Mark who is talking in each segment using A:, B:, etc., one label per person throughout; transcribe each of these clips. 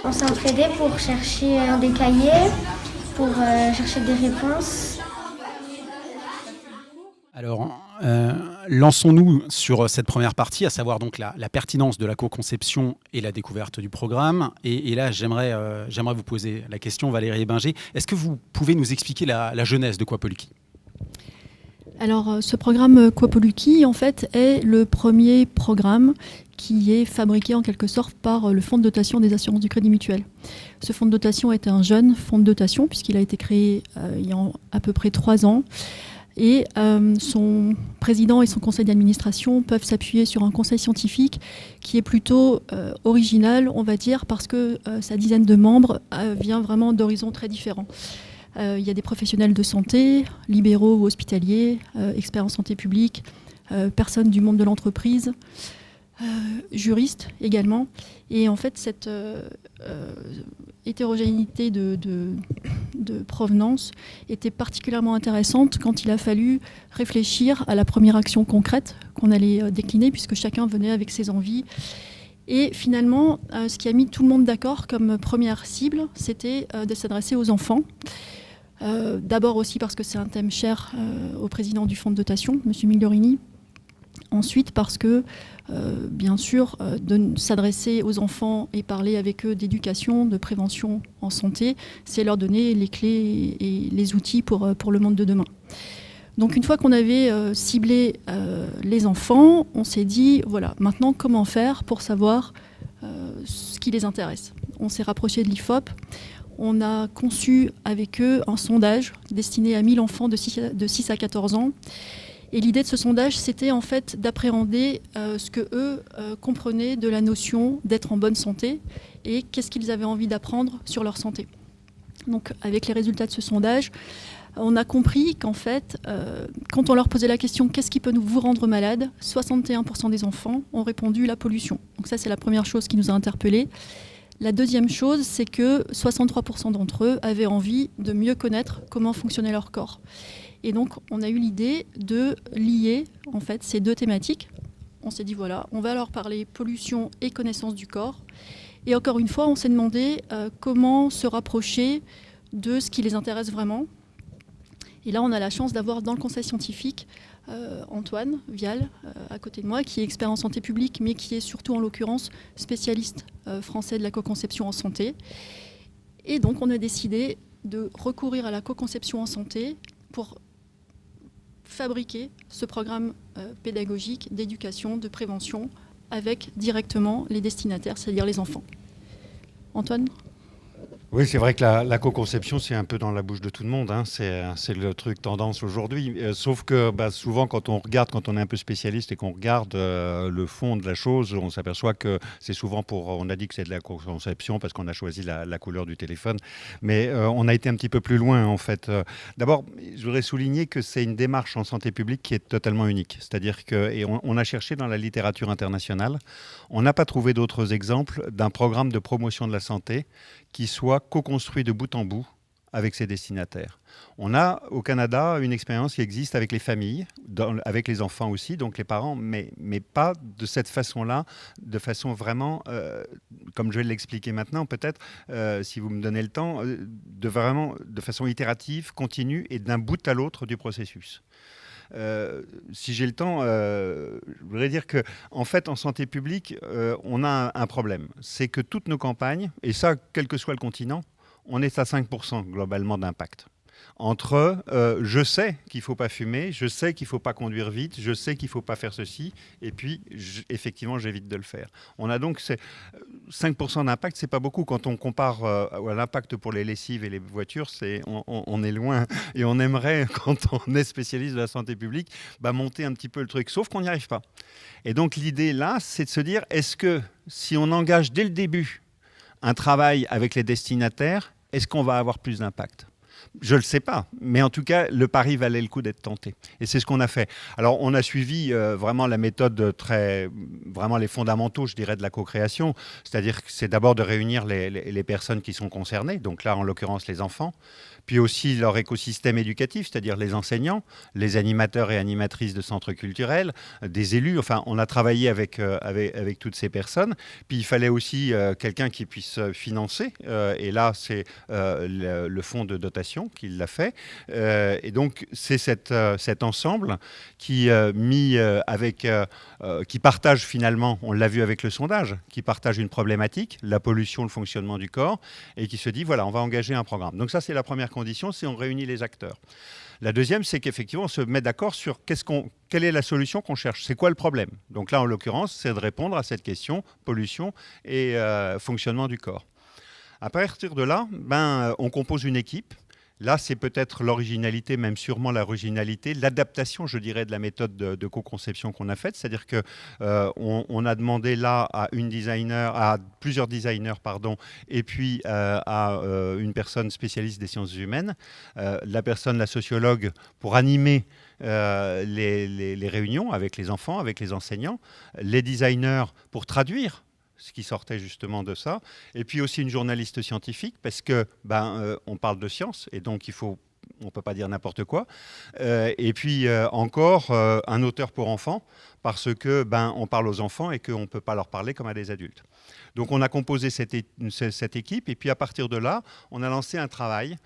A: On s'est entraidé pour chercher des cahiers, pour chercher des réponses.
B: Alors, lançons-nous sur cette première partie, à savoir donc la pertinence de la co-conception et la découverte du programme. Et là, j'aimerais vous poser la question, Valérie Ebinger. Est-ce que vous pouvez nous expliquer la genèse de Quapoluki ?
C: Alors, ce programme Quapoluki, en fait, est le premier programme qui est fabriqué en quelque sorte par le Fonds de dotation des assurances du Crédit Mutuel. Ce fonds de dotation est un jeune fonds de dotation puisqu'il a été créé il y a à peu près 3 ans. Et son président et son conseil d'administration peuvent s'appuyer sur un conseil scientifique qui est plutôt original, on va dire, parce que sa dizaine de membres vient vraiment d'horizons très différents. Il y a des professionnels de santé, libéraux ou hospitaliers, experts en santé publique, personnes du monde de l'entreprise, juristes également. Et en fait, cette hétérogénéité de provenance était particulièrement intéressante quand il a fallu réfléchir à la première action concrète qu'on allait décliner, puisque chacun venait avec ses envies. Et finalement, ce qui a mis tout le monde d'accord comme première cible, c'était de s'adresser aux enfants. D'abord aussi parce que c'est un thème cher au président du fonds de dotation, M. Migliorini. Ensuite parce que, bien sûr, de s'adresser aux enfants et parler avec eux d'éducation, de prévention en santé, c'est leur donner les clés et les outils pour le monde de demain. Donc une fois qu'on avait ciblé les enfants, on s'est dit, voilà, maintenant comment faire pour savoir ce qui les intéresse. On s'est rapproché de l'IFOP. On a conçu avec eux un sondage destiné à 1000 enfants de 6 à 14 ans. Et l'idée de ce sondage, c'était en fait d'appréhender ce que eux comprenaient de la notion d'être en bonne santé et qu'est-ce qu'ils avaient envie d'apprendre sur leur santé. Donc avec les résultats de ce sondage, on a compris qu'en fait, quand on leur posait la question « Qu'est-ce qui peut vous rendre malade ?», 61% des enfants ont répondu « la pollution ». Donc ça, c'est la première chose qui nous a interpellés. La deuxième chose, c'est que 63% d'entre eux avaient envie de mieux connaître comment fonctionnait leur corps. Et donc, on a eu l'idée de lier en fait, ces deux thématiques. On s'est dit, voilà, on va leur parler pollution et connaissance du corps. Et encore une fois, on s'est demandé comment se rapprocher de ce qui les intéresse vraiment. Et là, on a la chance d'avoir dans le conseil scientifique Antoine Vial, à côté de moi, qui est expert en santé publique, mais qui est surtout, en l'occurrence, spécialiste français de la co-conception en santé. Et donc, on a décidé de recourir à la co-conception en santé pour fabriquer ce programme pédagogique d'éducation, de prévention, avec directement les destinataires, c'est-à-dire les enfants. Antoine ?
D: Oui, c'est vrai que la co-conception, c'est un peu dans la bouche de tout le monde. Hein. C'est le truc tendance aujourd'hui. Sauf que souvent, quand on est un peu spécialiste et qu'on regarde le fond de la chose, on s'aperçoit que c'est souvent on a dit que c'est de la co-conception parce qu'on a choisi la couleur du téléphone. Mais on a été un petit peu plus loin, en fait. D'abord, je voudrais souligner que c'est une démarche en santé publique qui est totalement unique. C'est-à-dire qu'on a cherché dans la littérature internationale, on n'a pas trouvé d'autres exemples d'un programme de promotion de la santé qui soit co-construit de bout en bout avec ses destinataires. On a au Canada une expérience qui existe avec les familles, avec les enfants aussi, donc les parents, mais pas de cette façon-là, de façon vraiment, comme je vais l'expliquer maintenant peut-être, si vous me donnez le temps, de façon itérative, continue et d'un bout à l'autre du processus. Si j'ai le temps, je voudrais dire que, en fait, en santé publique, on a un problème. C'est que toutes nos campagnes, et ça, quel que soit le continent, on est à 5% globalement d'impact. Entre je sais qu'il ne faut pas fumer, je sais qu'il ne faut pas conduire vite, je sais qu'il ne faut pas faire ceci, et puis effectivement j'évite de le faire. On a donc 5% d'impact, c'est pas beaucoup. Quand on compare à l'impact pour les lessives et les voitures, on est loin. Et on aimerait, quand on est spécialiste de la santé publique, monter un petit peu le truc, sauf qu'on n'y arrive pas. Et donc l'idée là, c'est de se dire, est-ce que si on engage dès le début un travail avec les destinataires, est-ce qu'on va avoir plus d'impact ? Je ne le sais pas, mais en tout cas, le pari valait le coup d'être tenté. Et c'est ce qu'on a fait. Alors, on a suivi vraiment la méthode vraiment les fondamentaux, je dirais, de la co-création. C'est-à-dire que c'est d'abord de réunir les personnes qui sont concernées, donc là, en l'occurrence, les enfants, puis aussi leur écosystème éducatif, c'est-à-dire les enseignants, les animateurs et animatrices de centres culturels, des élus. Enfin, on a travaillé avec toutes ces personnes. Puis il fallait aussi quelqu'un qui puisse financer. Et là, c'est le fonds de dotation qui l'a fait. Et donc, c'est cet ensemble qui, qui partage finalement, on l'a vu avec le sondage, qui partage une problématique, la pollution, le fonctionnement du corps, et qui se dit, voilà, on va engager un programme. Donc ça, c'est la première condition, c'est on réunit les acteurs. La deuxième, c'est qu'effectivement, on se met d'accord sur quelle est la solution qu'on cherche, c'est quoi le problème. Donc là, en l'occurrence, c'est de répondre à cette question, pollution et fonctionnement du corps. À partir de là, on compose une équipe. Là, c'est peut-être l'originalité, même sûrement l'originalité, l'adaptation, je dirais, de la méthode de co-conception qu'on a faite. C'est-à-dire qu'on a demandé là à plusieurs designers, et puis à une personne spécialiste des sciences humaines, la sociologue, pour animer les réunions avec les enfants, avec les enseignants, les designers pour traduire ce qui sortait justement de ça, et puis aussi une journaliste scientifique, parce que on parle de science, et donc on ne peut pas dire n'importe quoi, et puis encore un auteur pour enfants, parce que on parle aux enfants et qu'on ne peut pas leur parler comme à des adultes. Donc on a composé cette équipe, et puis à partir de là, on a lancé un travail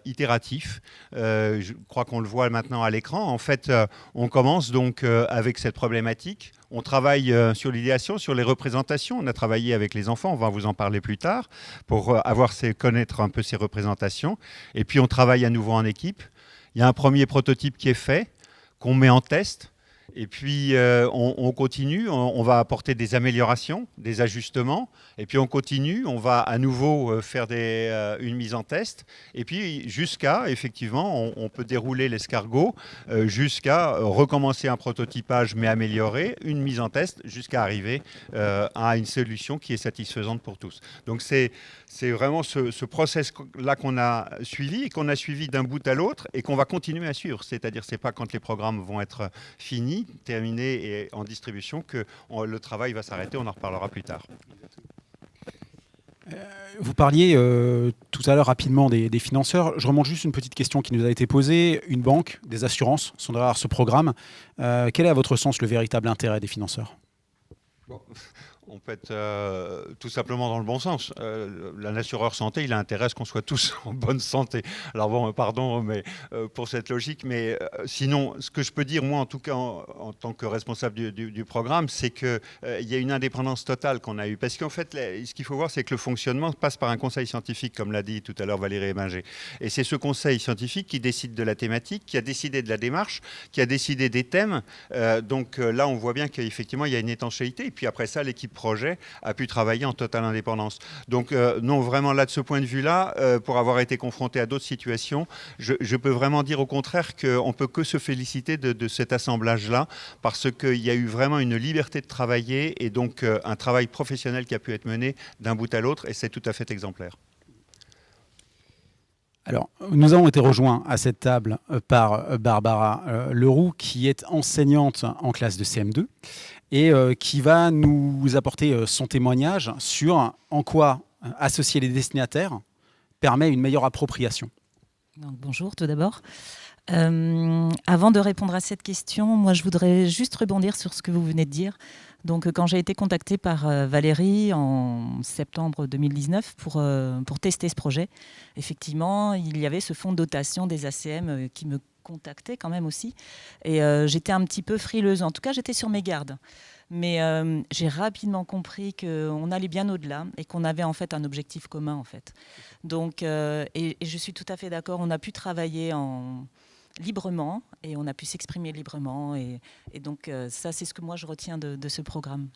D: itératif. Je crois qu'on le voit maintenant à l'écran. En fait, on commence donc avec cette problématique. On travaille sur l'idéation, sur les représentations. On a travaillé avec les enfants, on va vous en parler plus tard, pour connaître un peu ces représentations. Et puis on travaille à nouveau en équipe. Il y a un premier prototype qui est fait, qu'on met en test. Et puis, on continue, on va apporter des améliorations, des ajustements. Et puis, on continue, on va à nouveau faire une mise en test. Et puis, jusqu'à, effectivement, on peut dérouler l'escargot jusqu'à recommencer un prototypage, mais amélioré, une mise en test, jusqu'à arriver à une solution qui est satisfaisante pour tous. Donc, c'est vraiment ce process-là qu'on a suivi, et qu'on a suivi d'un bout à l'autre, et qu'on va continuer à suivre. C'est-à-dire, c'est pas quand les programmes vont être finis, terminés et en distribution que le travail va s'arrêter. On en reparlera plus tard.
B: Vous parliez tout à l'heure rapidement des financeurs. Je remonte juste une petite question qui nous a été posée. Une banque, des assurances sont derrière ce programme. Quel est à votre sens le véritable intérêt des financeurs ?
D: On peut être tout simplement dans le bon sens. Un assureur santé, il a intérêt à ce qu'on soit tous en bonne santé. Alors bon, pardon mais, pour cette logique, mais sinon, ce que je peux dire, moi en tout cas, en tant que responsable du programme, c'est qu'il y a une indépendance totale qu'on a eue. Parce qu'en fait, ce qu'il faut voir, c'est que le fonctionnement passe par un conseil scientifique, comme l'a dit tout à l'heure Valérie Ebinger. Et c'est ce conseil scientifique qui décide de la thématique, qui a décidé de la démarche, qui a décidé des thèmes. Donc là, on voit bien qu'effectivement, il y a une étanchéité. Et puis après ça, l'équipe projet a pu travailler en totale indépendance. Donc non, vraiment là, de ce point de vue-là, pour avoir été confronté à d'autres situations, je peux vraiment dire au contraire qu'on ne peut que se féliciter de cet assemblage-là, parce qu'il y a eu vraiment une liberté de travailler, et donc un travail professionnel qui a pu être mené d'un bout à l'autre, et c'est tout à fait exemplaire.
B: Alors, nous avons été rejoints à cette table par Barbara Leroux, qui est enseignante en classe de CM2 et qui va nous apporter son témoignage sur en quoi associer les destinataires permet une meilleure appropriation.
E: Donc, bonjour tout d'abord. Avant de répondre à cette question, moi je voudrais juste rebondir sur ce que vous venez de dire. Donc, quand j'ai été contactée par Valérie en septembre 2019 pour tester ce projet, effectivement, il y avait ce fonds de dotation des ACM qui me contactait quand même aussi. Et j'étais un petit peu frileuse. En tout cas, j'étais sur mes gardes. Mais j'ai rapidement compris qu'on allait bien au-delà et qu'on avait en fait un objectif commun. En fait. Donc, et je suis tout à fait d'accord, on a pu travailler librement et on a pu s'exprimer librement. Et donc, ça, c'est ce que moi, je retiens de ce programme.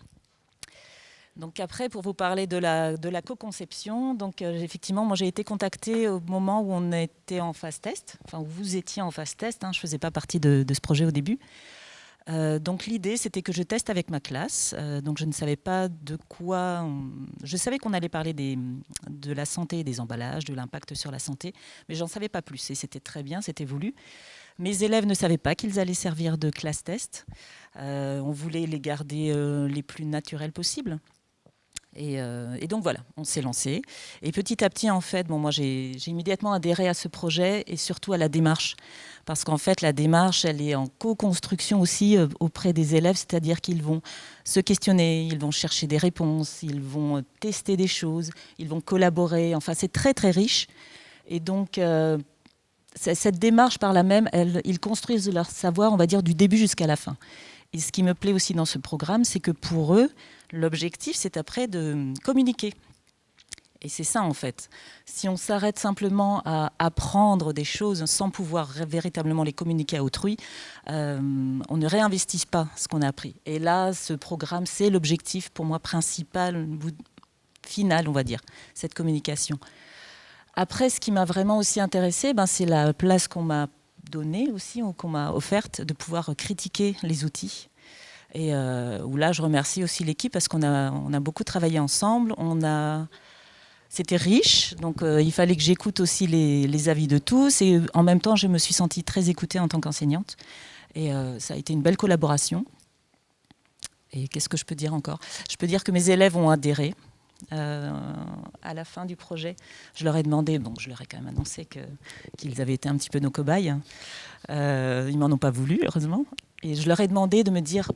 E: Donc après, pour vous parler de la co-conception, donc effectivement, moi j'ai été contactée au moment où on était en phase test, enfin où vous étiez en phase test, je ne faisais pas partie de ce projet au début. Donc l'idée, c'était que je teste avec ma classe. Donc je ne savais pas de quoi... Je savais qu'on allait parler de la santé et des emballages, de l'impact sur la santé, mais j'en savais pas plus. Et c'était très bien, c'était voulu. Mes élèves ne savaient pas qu'ils allaient servir de classe test. On voulait les garder les plus naturels possibles. Et donc voilà, on s'est lancé. Et petit à petit, en fait, moi j'ai immédiatement adhéré à ce projet et surtout à la démarche. Parce qu'en fait, la démarche, elle est en co-construction aussi auprès des élèves, c'est-à-dire qu'ils vont se questionner, ils vont chercher des réponses, ils vont tester des choses, ils vont collaborer. Enfin, c'est très, très riche. Et donc, cette démarche, par là même, ils construisent leur savoir, on va dire, du début jusqu'à la fin. Et ce qui me plaît aussi dans ce programme, c'est que pour eux, l'objectif, c'est après de communiquer. Et c'est ça, en fait. Si on s'arrête simplement à apprendre des choses sans pouvoir véritablement les communiquer à autrui, on ne réinvestit pas ce qu'on a appris. Et là, ce programme, c'est l'objectif, pour moi, principal, final, on va dire, cette communication. Après, ce qui m'a vraiment aussi intéressée, c'est la place qu'on m'a donnée aussi, ou qu'on m'a offerte, de pouvoir critiquer les outils. Et où là, je remercie aussi l'équipe parce qu'on a beaucoup travaillé ensemble. C'était riche, donc il fallait que j'écoute aussi les avis de tous. Et en même temps, je me suis sentie très écoutée en tant qu'enseignante. Et ça a été une belle collaboration. Et qu'est-ce que je peux dire encore ? Je peux dire que mes élèves ont adhéré. À la fin du projet, je leur ai demandé, je leur ai quand même annoncé qu'ils avaient été un petit peu nos cobayes. Ils m'en ont pas voulu, heureusement. Et je leur ai demandé de me dire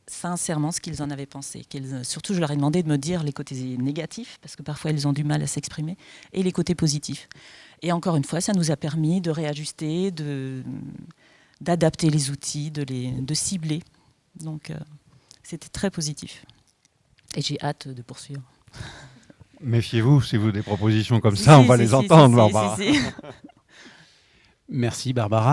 E: sincèrement ce qu'ils en avaient pensé. Surtout, je leur ai demandé de me dire les côtés négatifs, parce que parfois, ils ont du mal à s'exprimer, et les côtés positifs. Et encore une fois, ça nous a permis de réajuster, d'adapter les outils, de cibler. Donc, c'était très positif. Et j'ai hâte de poursuivre.
D: Méfiez-vous, si vous des propositions comme ça, on va les entendre, Barbara.
B: Merci, Barbara.